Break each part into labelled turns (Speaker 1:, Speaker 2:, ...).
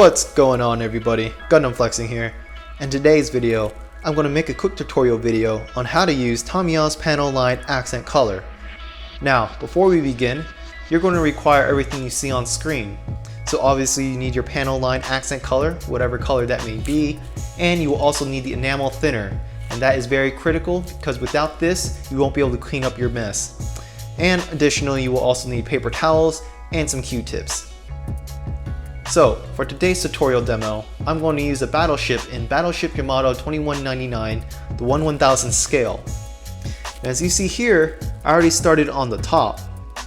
Speaker 1: What's going on, everybody? Gundam Flexing here. In today's video, I'm going to make a quick tutorial video on how to use Tamiya's Panel Line accent color. Now, before we begin, you're going to require everything you see on screen. So obviously you need your panel line accent color, whatever color that may be, and you will also need the enamel thinner. And that is very critical because without this, you won't be able to clean up your mess. And additionally, you will also need paper towels and some Q-tips. So, for today's tutorial demo, I'm going to use a battleship in Battleship Yamato 2199, the 1/1000 scale. And as you see here, I already started on the top,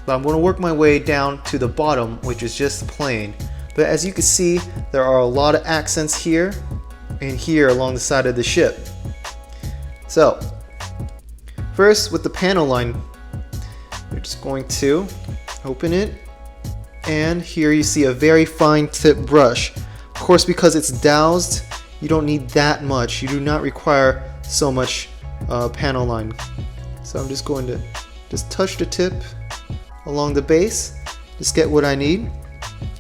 Speaker 1: but I'm going to work my way down to the bottom, which is just plain. But as you can see, there are a lot of accents here and here along the side of the ship. So, first with the panel line, we're just going to open it. And here you see a very fine tip brush. Of course, because it's dowsed, you don't need that much. You do not require so much panel line. So I'm just going to touch the tip along the base, just get what I need,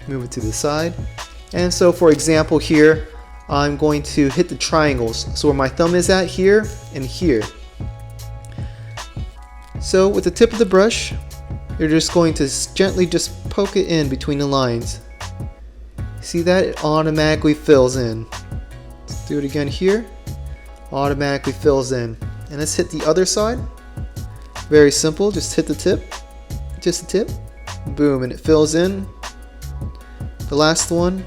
Speaker 1: move it to the side. And so for example here, I'm going to hit the triangles. So where my thumb is at here and here. So with the tip of the brush, you're just going to gently just poke it in between the lines. See that? It automatically fills in. Let's do it again here. Automatically fills in. And let's hit the other side. Very simple, just hit the tip. Just the tip. Boom, and it fills in. The last one.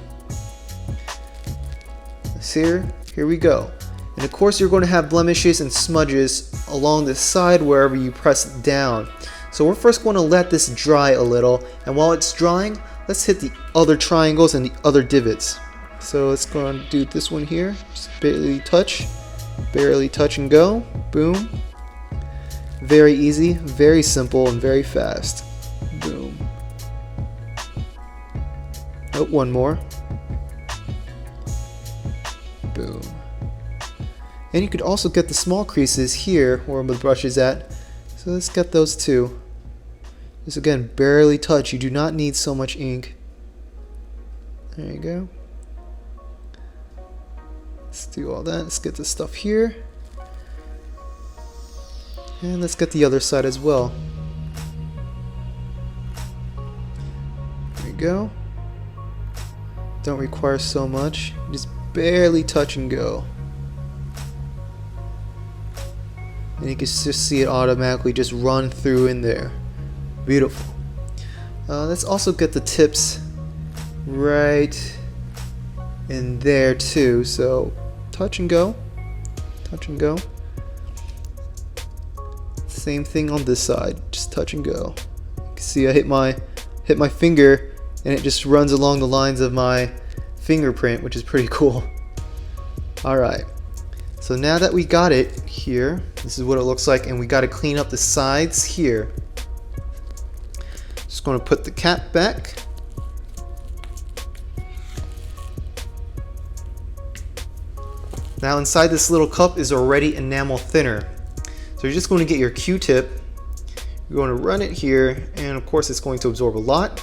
Speaker 1: Let's here we go. And of course you're going to have blemishes and smudges along the side wherever you press down. So we're first going to let this dry a little, and while it's drying, let's hit the other triangles and the other divots. So let's go and do this one here. Just barely touch and go. Boom. Very easy, very simple, and very fast. Boom. Oh, one more. Boom. And you could also get the small creases here where the brush is at. So let's get those too. Just again, barely touch. You do not need so much ink. There you go. Let's do all that. Let's get this stuff here. And let's get the other side as well. There you go. Don't require so much. Just barely touch and go. And you can just see it automatically just run through in there. Beautiful. Let's also get the tips right in there too. So touch and go. Touch and go. Same thing on this side. Just touch and go. You can see I hit my finger and it just runs along the lines of my fingerprint, which is pretty cool. Alright. So now that we got it here, this is what it looks like, and we got to clean up the sides here. Just going to put the cap back. Now inside this little cup is already enamel thinner. So you're just going to get your Q-tip, you're going to run it here, and of course it's going to absorb a lot.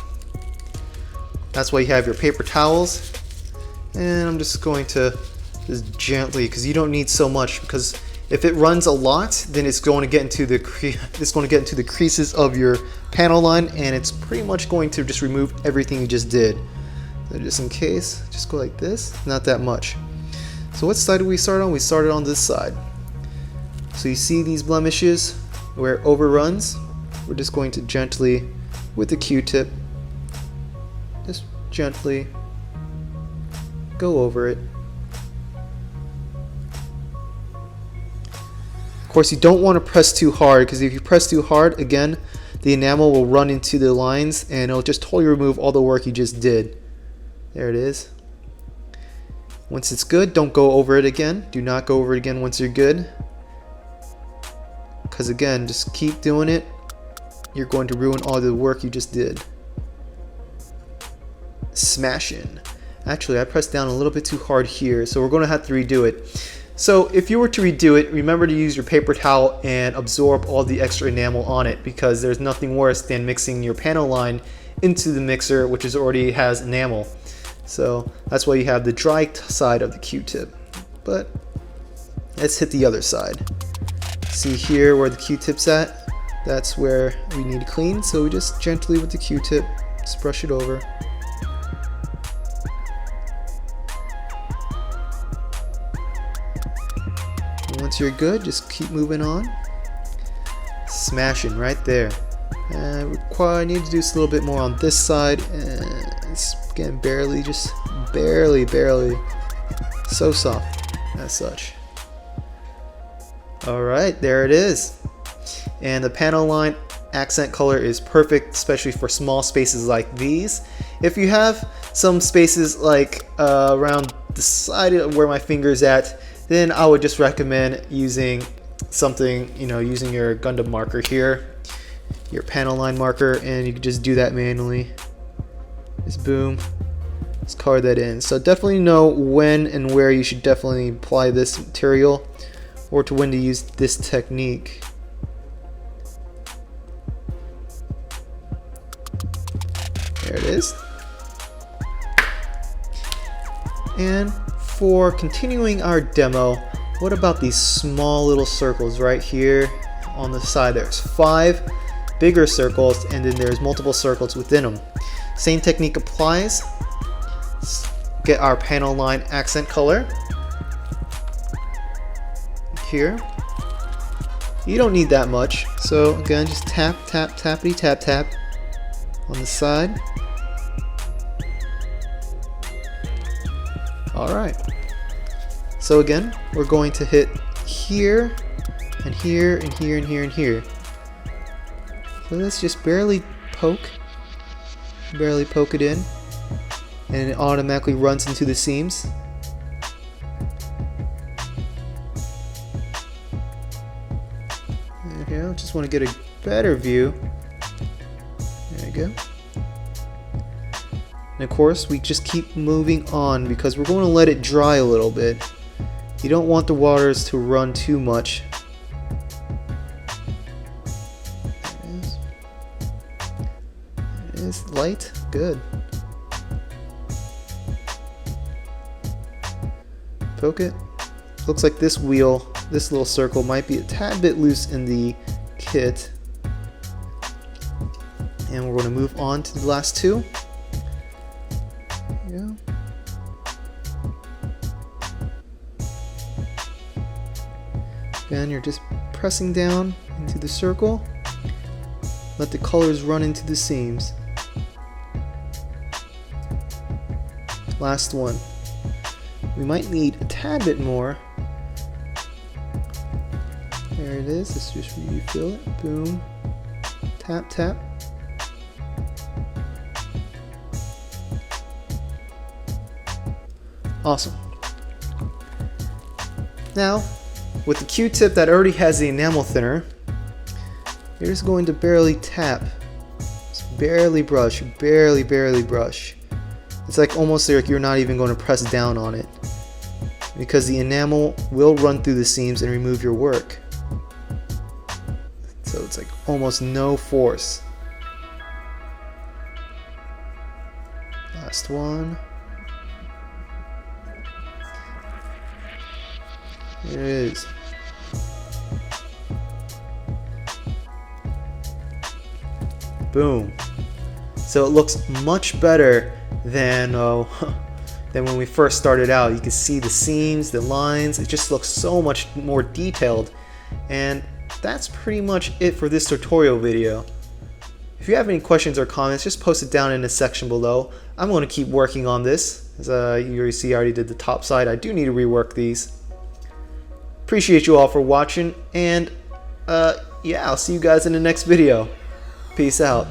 Speaker 1: That's why you have your paper towels. And I'm just going to just gently, because you don't need so much, because if it runs a lot, then it's going to get into the creases of your panel line, and it's pretty much going to just remove everything you just did. So just in case, just go like this. Not that much. So what side did we start on? We started on this side. So you see these blemishes where it overruns. We're just going to gently, with the Q-tip, just gently go over it. Of course, you don't want to press too hard, because if you press too hard, again, the enamel will run into the lines and it'll just totally remove all the work you just did. There it is. Once it's good, don't go over it again. Do not go over it again once you're good, because again, just keep doing it. You're going to ruin all the work you just did. Smashing. Actually, I pressed down a little bit too hard here, so we're going to have to redo it. So if you were to redo it, remember to use your paper towel and absorb all the extra enamel on it, because there's nothing worse than mixing your panel line into the mixer, which already has enamel. So that's why you have the dry side of the Q-tip. But let's hit the other side. See here where the Q-tip's at? That's where we need to clean. So we just gently with the Q-tip, just brush it over. And once you're good, just keep moving on. Smashing right there. I need to do just a little bit more on this side. It's again barely, just barely, so soft as such. Alright, there it is. And the panel line accent color is perfect, especially for small spaces like these. If you have some spaces like around the side of where my finger's at, then I would just recommend using something, using your Gundam marker here, your panel line marker, and you can just do that manually. Just boom, just color that in. So definitely know when and where you should definitely apply this material, or to when to use this technique. There it is. And for continuing our demo, what about these small little circles right here on the side? There's 5 bigger circles, and then there's multiple circles within them. Same technique applies. Let's get our panel line accent color here. You don't need that much, so again, just tap, tap, tappity, tap, tap on the side. Alright, so again, we're going to hit here, and here, and here, and here, and here. So let's just barely poke it in, and it automatically runs into the seams. There we go, just want to get a better view. There we go. And of course, we just keep moving on because we're going to let it dry a little bit. You don't want the waters to run too much. There it is light, good. Poke it. Looks like this wheel, this little circle might be a tad bit loose in the kit. And we're going to move on to the last 2. Again, you're just pressing down into the circle. Let the colors run into the seams. Last one. We might need a tad bit more. There it is. Let's just refill it. Boom. Tap, tap. Awesome. Now, with the Q-tip that already has the enamel thinner, you're just going to barely tap. Just barely brush, barely brush. It's like almost like you're not even going to press down on it, because the enamel will run through the seams and remove your work. So it's like almost no force. Last one. There it is. Boom. So it looks much better than when we first started out. You can see the seams, the lines. It just looks so much more detailed. And that's pretty much it for this tutorial video. If you have any questions or comments, just post it down in the section below. I'm going to keep working on this. As you already see, I already did the top side. I do need to rework these. Appreciate you all for watching, and yeah, I'll see you guys in the next video. Peace out.